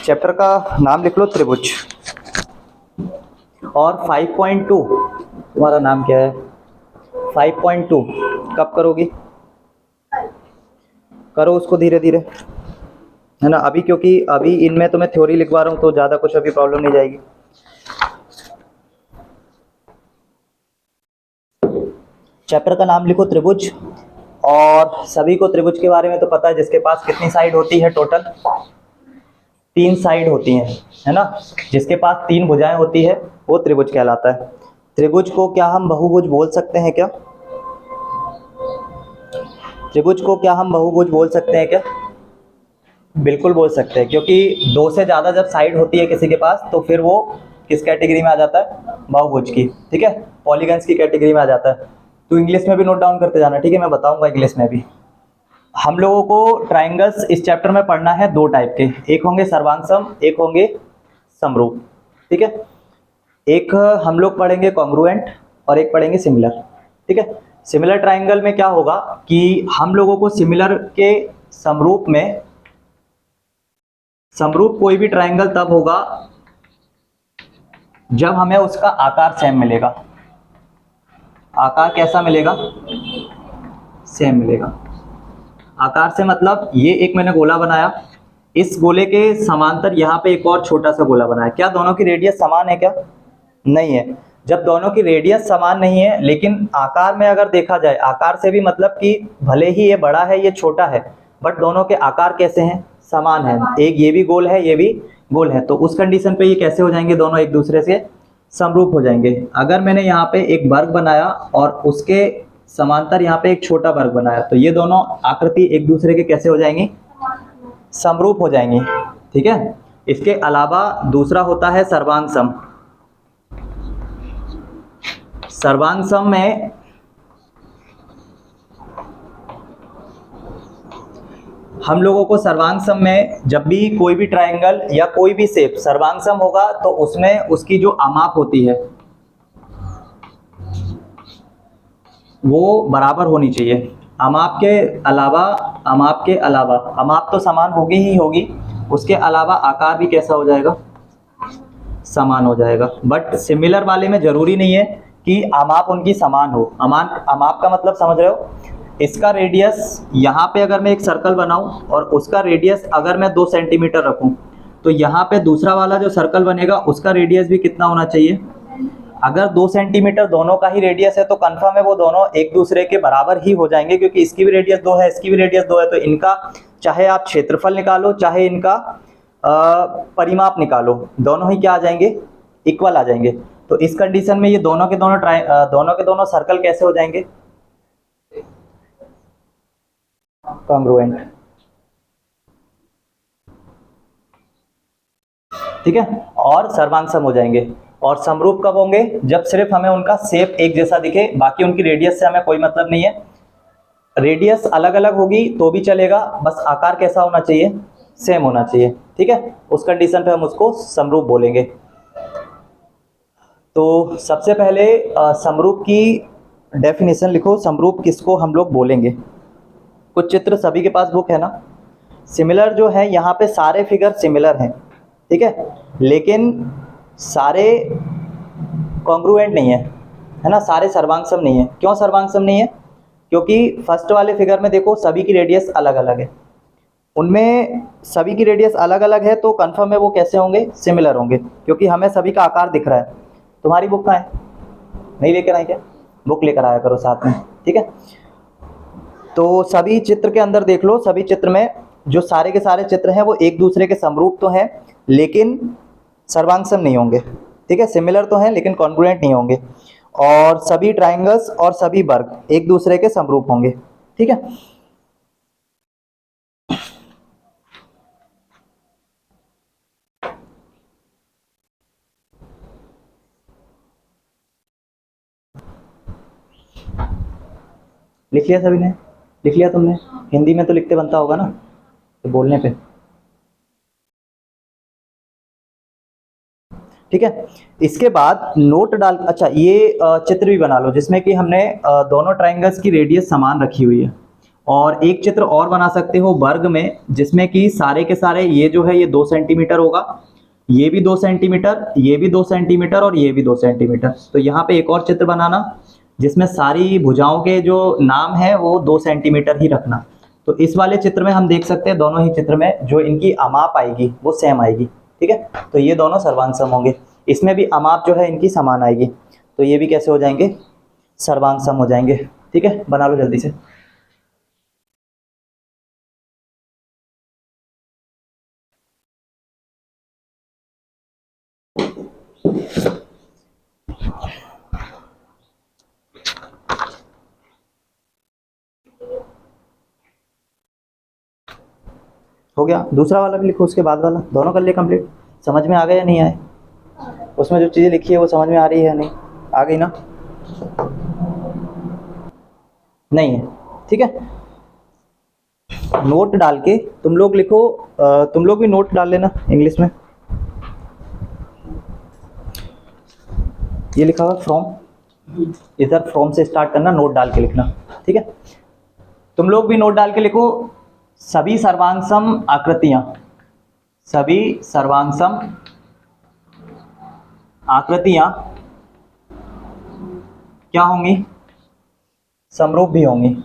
Chapter का नाम लिख लो त्रिभुज। और 5.2 तुम्हारा नाम क्या है? 5.2 कब करोगी? करो उसको धीरे धीरे, है ना। अभी क्योंकि अभी इनमें तो मैं थ्योरी लिखवा रहा हूँ तो ज़्यादा कुछ अभी प्रॉब्लम नहीं जाएगी। चैप्टर का नाम लिखो त्रिभुज। और सभी को त्रिभुज के बारे में तो पता है, जिसके पास कितनी साइड होती है टोटल? 3 साइड होती हैं, है ना। जिसके पास 3 भुजाएं होती है वो त्रिभुज कहलाता है। त्रिभुज को क्या हम बहुभुज बोल सकते हैं क्या? त्रिभुज को क्या हम बहुभुज बोल सकते हैं क्या? बिल्कुल बोल सकते हैं, क्योंकि 2 से ज़्यादा जब साइड होती है किसी के पास तो फिर वो किस कैटेगरी में आ जाता है? बहुभुज की, ठीक है, पॉलीगन्स की कैटेगरी में आ जाता है। तो इंग्लिश में भी नोट डाउन करते जाना, ठीक है, मैं बताऊंगा इंग्लिश में भी। हम लोगों को ट्राइंगल्स इस चैप्टर में पढ़ना है 2 टाइप के, एक होंगे सर्वांगसम, एक होंगे समरूप, ठीक है। एक हम लोग पढ़ेंगे कॉन्ग्रुएंट और एक पढ़ेंगे सिमिलर, ठीक है। सिमिलर ट्राइंगल में क्या होगा कि हम लोगों को सिमिलर के समरूप में, समरूप कोई भी ट्राइंगल तब होगा जब हमें उसका आकार सेम मिलेगा। आकार कैसा मिलेगा? सेम मिलेगा। आकार से मतलब ये एक मैंने गोला बनाया, इस गोले के समांतर यहाँ पे एक और छोटा सा गोला बनाया। क्या दोनों की रेडियस समान है क्या? नहीं है। जब दोनों की रेडियस समान नहीं है, लेकिन आकार में अगर देखा जाए, आकार से भी मतलब कि भले ही ये बड़ा है ये छोटा है, बट दोनों के आकार कैसे हैं? समान है। एक ये भी गोल है ये भी गोल है, तो उस कंडीशन पे ये कैसे हो जाएंगे? दोनों एक दूसरे से समरूप हो जाएंगे। अगर मैंने यहाँ पे एक वर्ग बनाया और उसके समांतर यहाँ पे एक छोटा वर्ग बनाया, तो ये दोनों आकृति एक दूसरे के कैसे हो जाएंगी? समरूप हो जाएंगी, ठीक है। इसके अलावा दूसरा होता है सर्वांग सम। सर्वांग सम में हम लोगों को, सर्वांग सम में जब भी कोई भी ट्राइंगल या कोई भी शेप सर्वांग सम होगा तो उसमें उसकी जो आमाप होती है वो बराबर होनी चाहिए। आमाप के अलावा, आमाप तो समान होगी ही होगी, उसके अलावा आकार भी कैसा हो जाएगा? समान हो जाएगा। बट सिमिलर वाले में जरूरी नहीं है कि आमाप उनकी समान हो। आमाप का मतलब समझ रहे हो? इसका रेडियस, यहाँ पे अगर मैं एक सर्कल बनाऊं और उसका रेडियस अगर मैं 2 सेंटीमीटर रखूं, तो यहाँ पे दूसरा वाला जो सर्कल बनेगा उसका रेडियस भी कितना होना चाहिए? अगर 2 सेंटीमीटर दोनों का ही रेडियस है तो कंफर्म है वो दोनों एक दूसरे के बराबर ही हो जाएंगे, क्योंकि इसकी भी रेडियस 2 है, इसकी भी रेडियस 2 है। तो इनका चाहे आप क्षेत्रफल निकालो चाहे इनका परिमाप निकालो, दोनों ही क्या आ जाएंगे? इक्वल आ जाएंगे। तो इस कंडीशन में ये दोनों के दोनों सर्कल कैसे हो जाएंगे? कॉन्ग्रुएंट, ठीक है, और सर्वांगसम हो जाएंगे। और समरूप कब होंगे? जब सिर्फ हमें उनका शेप एक जैसा दिखे, बाकी उनकी रेडियस से हमें कोई मतलब नहीं है। रेडियस अलग अलग होगी तो भी चलेगा, बस आकार कैसा होना चाहिए? सेम होना चाहिए, ठीक है। उस कंडीशन पे हम उसको समरूप बोलेंगे। तो सबसे पहले समरूप की डेफिनेशन लिखो। समरूप किसको हम लोग बोलेंगे? कुछ चित्र सभी के पास बुक है ना? सिमिलर जो है यहाँ पे सारे फिगर सिमिलर हैं, ठीक है, लेकिन सारे कॉन्ग्रुएंट नहीं है ना, सारे सर्वांगसम नहीं है। क्यों सर्वांगसम नहीं है? क्योंकि फर्स्ट वाले फिगर में देखो सभी की रेडियस अलग अलग है, उनमें सभी की रेडियस अलग अलग है, तो कंफर्म है वो कैसे होंगे? सिमिलर होंगे, क्योंकि हमें सभी का आकार दिख रहा है। तुम्हारी बुक कहाँ है? नहीं लेकर आए क्या? बुक लेकर आया करो साथ में, ठीक है। तो सभी चित्र के अंदर देख लो, सभी चित्र में जो सारे के सारे चित्र हैं वो एक दूसरे के समरूप तो हैं लेकिन सर्वांगसम नहीं होंगे, ठीक है। सिमिलर तो हैं लेकिन कॉन्ग्रुएंट नहीं होंगे। और सभी ट्राइंगल्स और सभी वर्ग एक दूसरे के समरूप होंगे, ठीक है। लिख लिया सभी ने? लिख लिया तुमने? हिंदी में तो लिखते बनता होगा ना, तो बोलने पे, ठीक है। इसके बाद नोट डाल, अच्छा ये चित्र भी बना लो जिसमें कि हमने दोनों ट्राइंगल्स की रेडियस समान रखी हुई है। और एक चित्र और बना सकते हो वर्ग में, जिसमें कि सारे के सारे ये जो है ये 2 सेंटीमीटर होगा, ये भी 2 सेंटीमीटर, ये भी 2 सेंटीमीटर और ये भी 2 सेंटीमीटर। तो यहाँ पे एक और चित्र बनाना जिसमें सारी भुजाओं के जो नाम है वो 2 सेंटीमीटर ही रखना। तो इस वाले चित्र में हम देख सकते हैं दोनों ही चित्र में जो इनकी अमाप आएगी वो सेम आएगी, ठीक है। तो ये दोनों सर्वांग सम होंगे, इसमें भी अमाप जो है इनकी समान आएगी, तो ये भी कैसे हो जाएंगे, सर्वांग सम हो जाएंगे, ठीक है। बना लो जल्दी से। हो गया, दूसरा वाला भी लिखो, उसके बाद वाला, दोनों कर लिए कंप्लीट। समझ में आ गया या नहीं आए, उसमें जो चीज़ें लिखी है वो समझ में आ रही है या नहीं, आ गई ना, नहीं है, ठीक है। नोट डाल के तुम लोग लिखो, तुम लोग भी नोट डाल लेना इंग्लिश में, ये लिखा हुआ फ्रॉम, इधर फ्रॉम से स्टार्ट करना, नोट डाल के लिखना, ठीक है। तुम लोग भी नोट डाल के लिखो, सभी सर्वांग सम आकृतियां, सभी सर्वांग सम आकृतियां क्या होंगी, समरूप भी होंगी।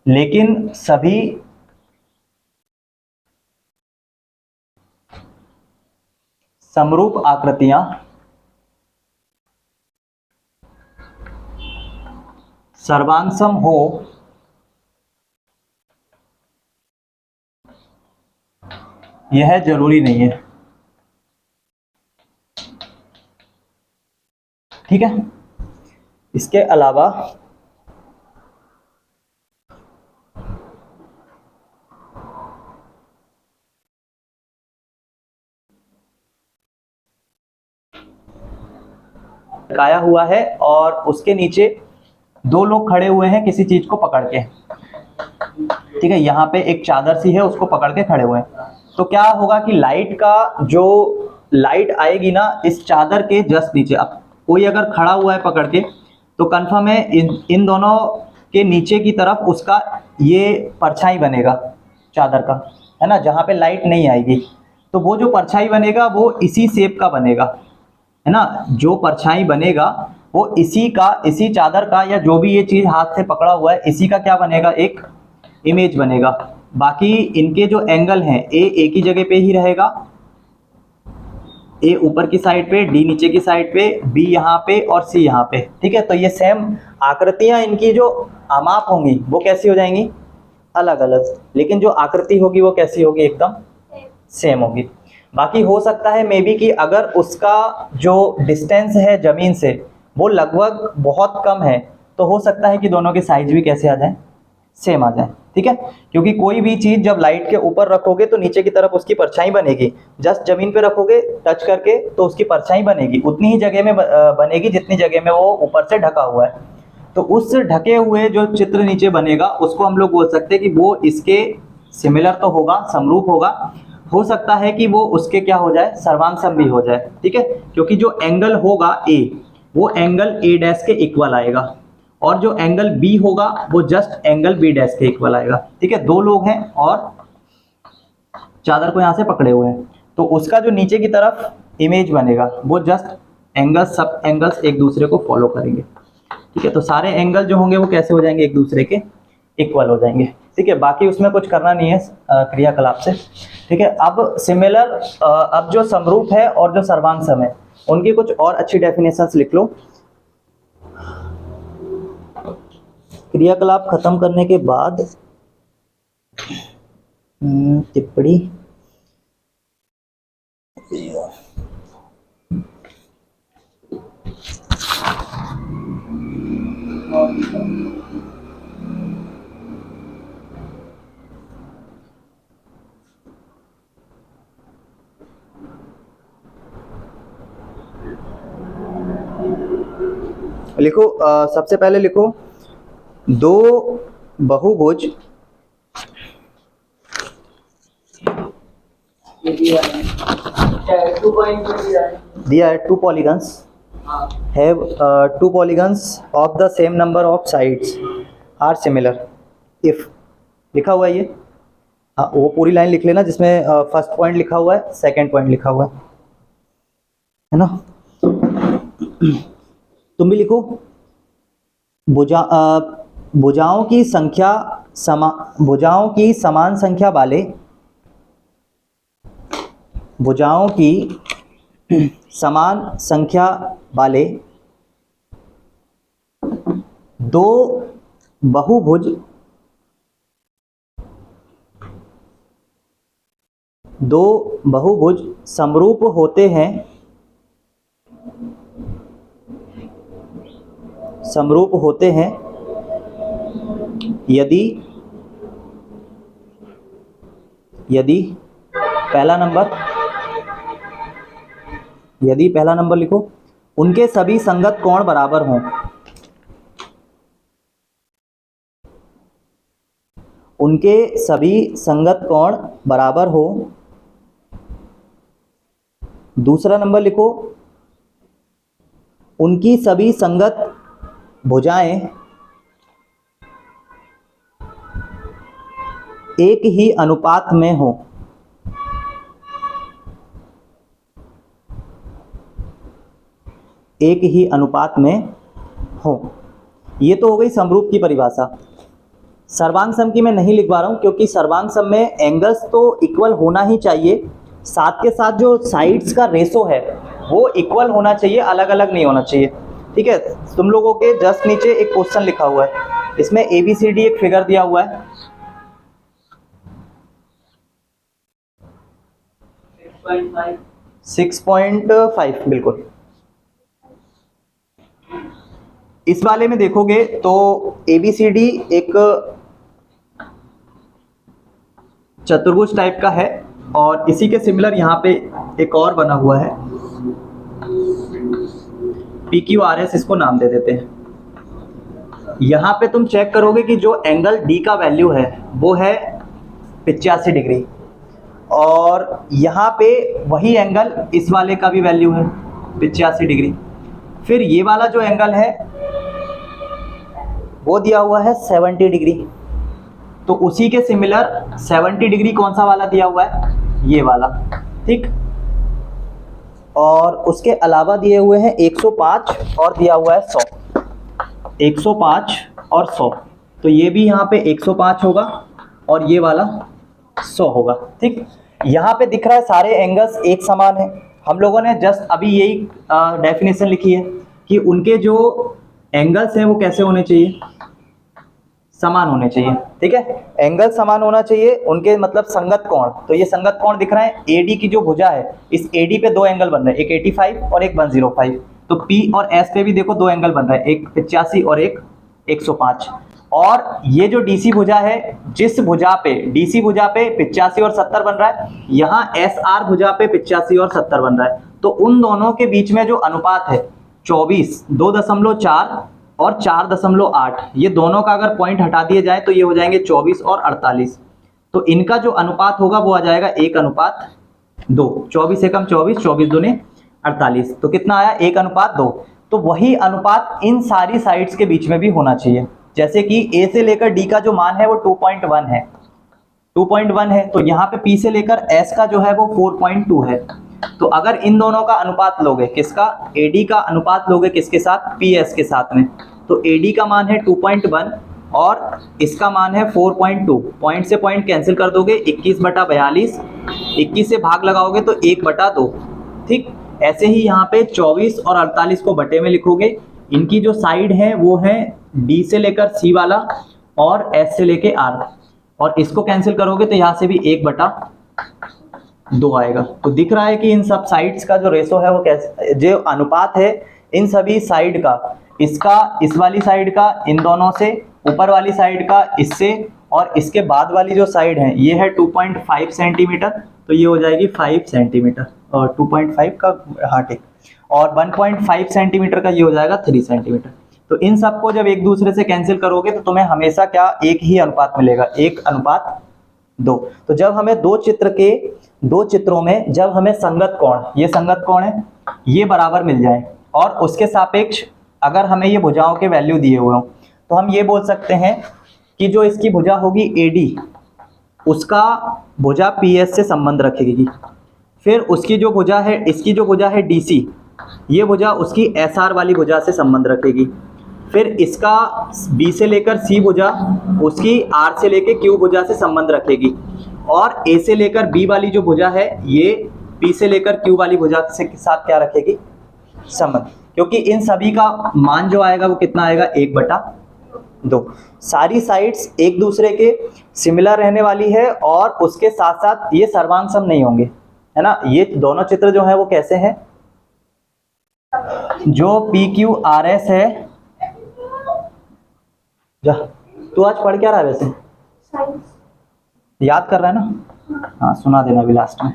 लेकिन सभी समरूप आकृतियां सर्वांग सम हो यह जरूरी नहीं है, ठीक है। इसके अलावा लगाया हुआ है और उसके नीचे दो लोग खड़े हुए हैं किसी चीज को पकड़ के, ठीक है। यहाँ पे एक चादर सी है, उसको पकड़ के खड़े हुए हैं। तो क्या होगा कि लाइट का जो लाइट आएगी ना इस चादर के जस्ट नीचे, अब कोई अगर खड़ा हुआ है पकड़ के तो कंफर्म है इन दोनों के नीचे की तरफ उसका ये परछाई बनेगा चादर का, है ना, जहाँ पे लाइट नहीं आएगी। तो वो जो परछाई बनेगा वो इसी शेप का बनेगा, है ना, जो परछाई बनेगा वो इसी का, इसी चादर का, या जो भी ये चीज हाथ से पकड़ा हुआ है इसी का क्या बनेगा, एक इमेज बनेगा। बाकी इनके जो एंगल हैं ए एक ही जगह पे ही रहेगा, ए ऊपर की साइड पे, डी नीचे की साइड पे, बी यहाँ पे और सी यहाँ पे, ठीक है। तो ये सेम आकृतियां इनकी जो अमाप होंगी वो कैसी हो जाएंगी, अलग अलग, लेकिन जो आकृति होगी वो कैसी होगी, एकदम सेम होगी। बाकी हो सकता है मे बी कि अगर उसका जो डिस्टेंस है जमीन से वो लगभग बहुत कम है तो हो सकता है कि दोनों के साइज भी कैसे आ जाए, सेम आ जाए, ठीक है। क्योंकि कोई भी चीज जब लाइट के ऊपर रखोगे तो नीचे की तरफ उसकी परछाई बनेगी, जस्ट जमीन पे रखोगे टच करके तो उसकी परछाई बनेगी उतनी ही जगह में बनेगी जितनी जगह में वो ऊपर से ढका हुआ है। तो उस ढके हुए जो चित्र नीचे बनेगा उसको हम लोग बोल सकते हैं कि वो इसके सिमिलर तो होगा, समरूप होगा। हो सकता है कि वो उसके क्या हो जाए, सर्वांग सम भी हो जाए, ठीक है। क्योंकि जो एंगल होगा ए वो एंगल ए डैश के इक्वल आएगा और जो एंगल बी होगा वो जस्ट एंगल बी डैश के इक्वल आएगा, ठीक है। दो लोग हैं और चादर को यहाँ से पकड़े हुए हैं तो उसका जो नीचे की तरफ इमेज बनेगा वो जस्ट एंगल, सब एंगल्स एक दूसरे को फॉलो करेंगे, ठीक है। तो सारे एंगल जो होंगे वो कैसे हो जाएंगे, एक दूसरे के इक्वल हो जाएंगे, ठीक है। बाकी उसमें कुछ करना नहीं है क्रियाकलाप से, ठीक है। अब सिमिलर, अब जो समरूप है और जो सर्वांग सम है उनकी कुछ और अच्छी डेफिनेशंस लिख लो। क्रियाकलाप खत्म करने के बाद टिप्पणी, लिखो, सबसे पहले लिखो दो बहुभुज दिया है, 2 polygons have two polygons of the same number of sides are similar if, लिखा हुआ है ये, हाँ वो पूरी लाइन लिख लेना जिसमें फर्स्ट पॉइंट लिखा हुआ है, सेकंड पॉइंट लिखा हुआ है ना। तुम भी लिखो, भुजाओं की समान संख्या वाले, भुजाओं की समान संख्या वाले दो बहुभुज समरूप होते हैं, यदि पहला नंबर लिखो, उनके सभी संगत कोण बराबर हों, उनके सभी संगत कोण बराबर हो। दूसरा नंबर लिखो, उनकी सभी संगत भुजाएं एक ही अनुपात में हो, एक ही अनुपात में हो। ये तो हो गई समरूप की परिभाषा। सर्वांग सम की मैं नहीं लिखवा रहा हूं क्योंकि सर्वांग सम में एंगल्स तो इक्वल होना ही चाहिए, साथ के साथ जो साइड्स का रेशो है वो इक्वल होना चाहिए, अलग अलग नहीं होना चाहिए। ठीक है, तुम लोगों के जस्ट नीचे एक क्वेश्चन लिखा हुआ है, इसमें ABCD एक फिगर दिया हुआ है, 6.5 बिल्कुल। इस वाले में देखोगे तो ABCD एक चतुर्भुज टाइप का है और इसी के सिमिलर यहाँ पे एक और बना हुआ है, PQRS इसको नाम दे देते हैं। यहाँ पे तुम चेक करोगे कि जो एंगल D का वैल्यू है वो है 85 डिग्री और यहाँ पे वही एंगल इस वाले का भी वैल्यू है 85 डिग्री। फिर ये वाला जो एंगल है वो दिया हुआ है 70 डिग्री, तो उसी के सिमिलर 70 डिग्री कौन सा वाला दिया हुआ है, ये वाला। ठीक, और उसके अलावा दिए हुए हैं 105 और दिया हुआ है 100, 105 और 100, तो ये भी यहाँ पे 105 होगा और ये वाला 100 होगा। ठीक, यहाँ पे दिख रहा है सारे एंगल्स एक समान है। हम लोगों ने जस्ट अभी यही डेफिनेशन लिखी है कि उनके जो एंगल्स हैं वो कैसे होने चाहिए, समान होने चाहिए। ठीक है, एंगल समान होना चाहिए, उनके मतलब संगत कोण। तो ये संगत कोण दिख रहा है, AD की जो भुजा है इस AD पे दो एंगल बन रहे हैं, एक 85 और एक 105। तो P और S पे भी देखो दो एंगल बन रहे हैं, एक 85 और एक 105। और ये जो DC भुजा है, जिस भुजा पे DC भुजा पे 85 और 70 बन रहा है, यहाँ SR भुजा पे 85 और 70 बन रहा है, तो उन दोनों के बीच में जो अनुपात है 24, 2.4 और 4.8, ये दोनों का अगर पॉइंट हटा दिए जाए तो ये हो जाएंगे 24 और 48। तो इनका जो अनुपात होगा वो आ जाएगा 1:2। 24 एकम 24, 24 दूने 48, तो कितना आया 1:2। तो वही अनुपात इन सारी साइड्स के बीच में भी होना चाहिए। जैसे कि A से लेकर D का जो मान है वो 2.1 है, 2.1 है, तो यहाँ पे P से लेकर S का जो है वो 4.2 है। तो अगर इन दोनों का अनुपात लोगे, किसका, AD का अनुपात लोगे किसके साथ, PS के साथ में, तो AD का मान है 2.1 और इसका मान है 4.2। पॉइंट से पॉइंट कैंसिल कर दोगे, 21/42, 21 से भाग लगाओगे तो 1/2। ठीक, ऐसे ही यहाँ पे 24 और 48 को बटे में लिखोगे। इनकी जो साइड है वो है D से लेकर C वाला और S से लेके R, और इसको कैंसिल करोगे तो यहाँ से भी 1/2 आएगा। तो दिख रहा है कि इन सब साइड्स का जो रेशो है वो कैसे, जो अनुपात है इन सभी साइड का, इसका इस वाली साइड का इन दोनों से, ऊपर वाली साइड का इससे, और इसके बाद वाली जो साइड है ये है 2.5 सेंटीमीटर, तो ये हो जाएगी 5 सेंटीमीटर, और 2.5 का, हाँ ठीक, और 1.5 सेंटीमीटर का ये हो जाएगा 3 सेंटीमीटर। तो इन सबको जब एक दूसरे से कैंसिल करोगे तो तुम्हें हमेशा क्या, एक ही अनुपात मिलेगा, 1:2। तो जब हमें दो चित्रों में जब हमें संगत कोण, ये संगत कोण है, ये बराबर मिल जाए, और उसके सापेक्ष अगर हमें ये भुजाओं के वैल्यू दिए हुए हों तो हम ये बोल सकते हैं कि जो इसकी भुजा होगी AD, उसका भुजा PS से संबंध रखेगी। फिर उसकी जो भुजा है, इसकी जो भुजा है DC, ये भुजा उसकी SR वाली भुजा से संबंध रखेगी। फिर इसका B से लेकर C भुजा उसकी R से लेकर Q भुजा से संबंध रखेगी। और A से लेकर B वाली जो भुजा है ये P से लेकर Q वाली भुजा से साथ क्या रखेगी? संबंध। क्योंकि इन सभी का मान जो आएगा वो कितना आएगा? 1/2। सारी साइड्स एक दूसरे के सिमिलर रहने वाली है और उसके साथ साथ ये सर्वांग सम नहीं होंगे, है ना। ये दोनों चित्र जो है वो कैसे हैं? जो PQRS है, जा तू आज पढ़ क्या रहा है वैसे? याद कर रहा है ना? हाँ, सुना देना अभी लास्ट में।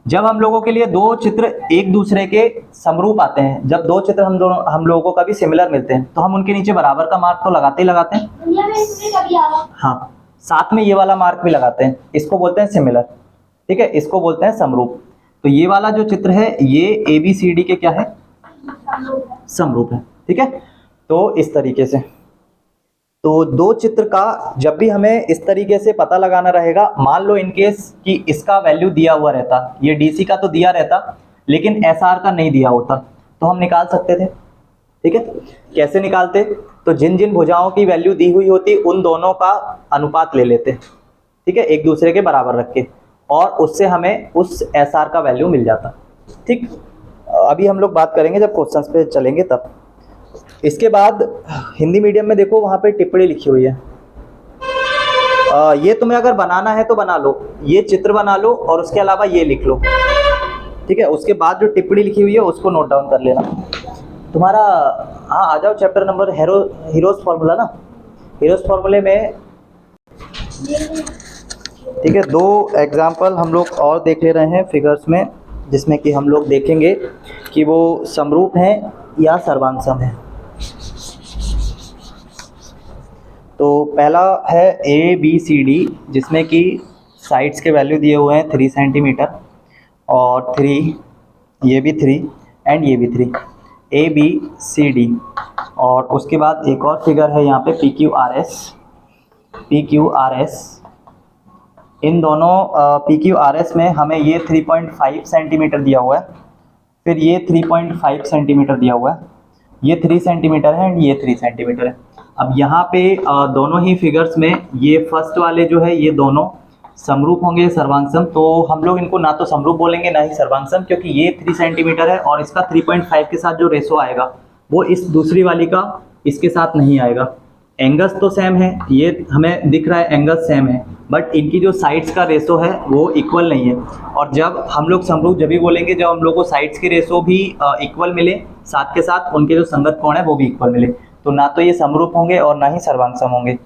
जब हम लोगों के लिए दो चित्र एक दूसरे के समरूप आते हैं, जब दो चित्र हम लोगों का भी सिमिलर मिलते हैं, तो हम उनके नीचे बराबर का मार्क तो लगाते ही लगाते हैं। हाँ, साथ में ये वाला मार्क भी लगाते हैं। इसको बोलते हैं सिमिलर, ठीक है, इसको बोलते हैं समरूप। तो ये वाला जो चित्र है ये ABCD के क्या है? समरूप है, ठीक है। तो इस तरीके से तो दो चित्र का जब भी हमें इस तरीके से पता लगाना रहेगा, मान लो इनकेस कि इसका वैल्यू दिया हुआ रहता, ये DC का तो दिया रहता लेकिन SR का नहीं दिया होता, तो हम निकाल सकते थे, ठीक है। कैसे निकालते? तो जिन जिन भुजाओं की वैल्यू दी हुई होती उन दोनों का अनुपात ले लेते, ठीक है, एक दूसरे के बराबर रख के, और उससे हमें उस SR का वैल्यू मिल जाता, ठीक। अभी हम लोग बात करेंगे जब क्वेश्चंस पे चलेंगे तब। इसके बाद हिंदी मीडियम में देखो वहाँ पे टिप्पणी लिखी हुई है। ये तुम्हें अगर बनाना है तो बना लो, ये चित्र बना लो और उसके अलावा ये लिख लो, ठीक है। उसके बाद जो टिप्पणी लिखी हुई है उसको नोट डाउन कर लेना तुम्हारा। हाँ, आ जाओ चैप्टर नंबर हीरोज फार्मूला ना, हीरोज फार्मूले में, ठीक है। दो एग्जाम्पल हम लोग और देख ले रहे हैं फिगर्स में, जिसमें कि हम लोग देखेंगे कि वो समरूप हैं या सर्वांग सम है। तो पहला है ABCD, जिसमें कि साइड्स के वैल्यू दिए हुए हैं 3 सेंटीमीटर और 3, ये भी 3 एंड ये भी 3, ABCD। और उसके बाद एक और फिगर है यहाँ पे PQRS। इन दोनों PQRS में हमें ये 3.5 सेंटीमीटर दिया हुआ है, फिर ये 3.5 सेंटीमीटर दिया हुआ है, ये 3 सेंटीमीटर है एंड ये 3 सेंटीमीटर है। अब यहाँ पे दोनों ही फिगर्स में ये फर्स्ट वाले जो है ये दोनों समरूप होंगे, सर्वांग सम। तो हम लोग इनको ना तो समरूप बोलेंगे ना ही सर्वांग सम, क्योंकि ये 3 सेंटीमीटर है और इसका 3.5 के साथ जो रेशो आएगा वो इस दूसरी वाली का इसके साथ नहीं आएगा। एंगल्स तो सेम है, ये हमें दिख रहा है एंगल्स सेम है, बट इनकी जो साइड्स का रेशो है वो इक्वल नहीं है। और जब हम लोग समरूप जब भी बोलेंगे जब हम लोग को साइड्स के रेशो भी इक्वल मिले, साथ के साथ उनके जो संगत कोण है वो भी इक्वल मिले, तो ना तो ये समरूप होंगे और ना ही सर्वांग सम होंगे।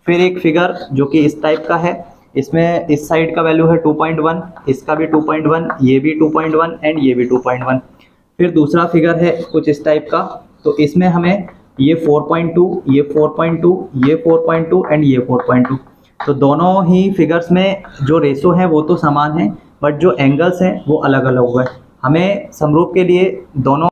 फिर एक फिगर जो कि इस टाइप का है, इसमें इस साइड का वैल्यू है 2.1, इसका भी 2.1, ये भी 2.1 एंड ये भी 2.1। फिर दूसरा फिगर है कुछ इस टाइप का, तो इसमें हमें ये 4.2, ये 4.2, ये 4.2 एंड ये 4.2। तो दोनों ही फिगर्स में जो रेशो है वो तो समान है, बट जो एंगल्स हैं वो अलग अलग हुआ है। हमें समरूप के लिए दोनों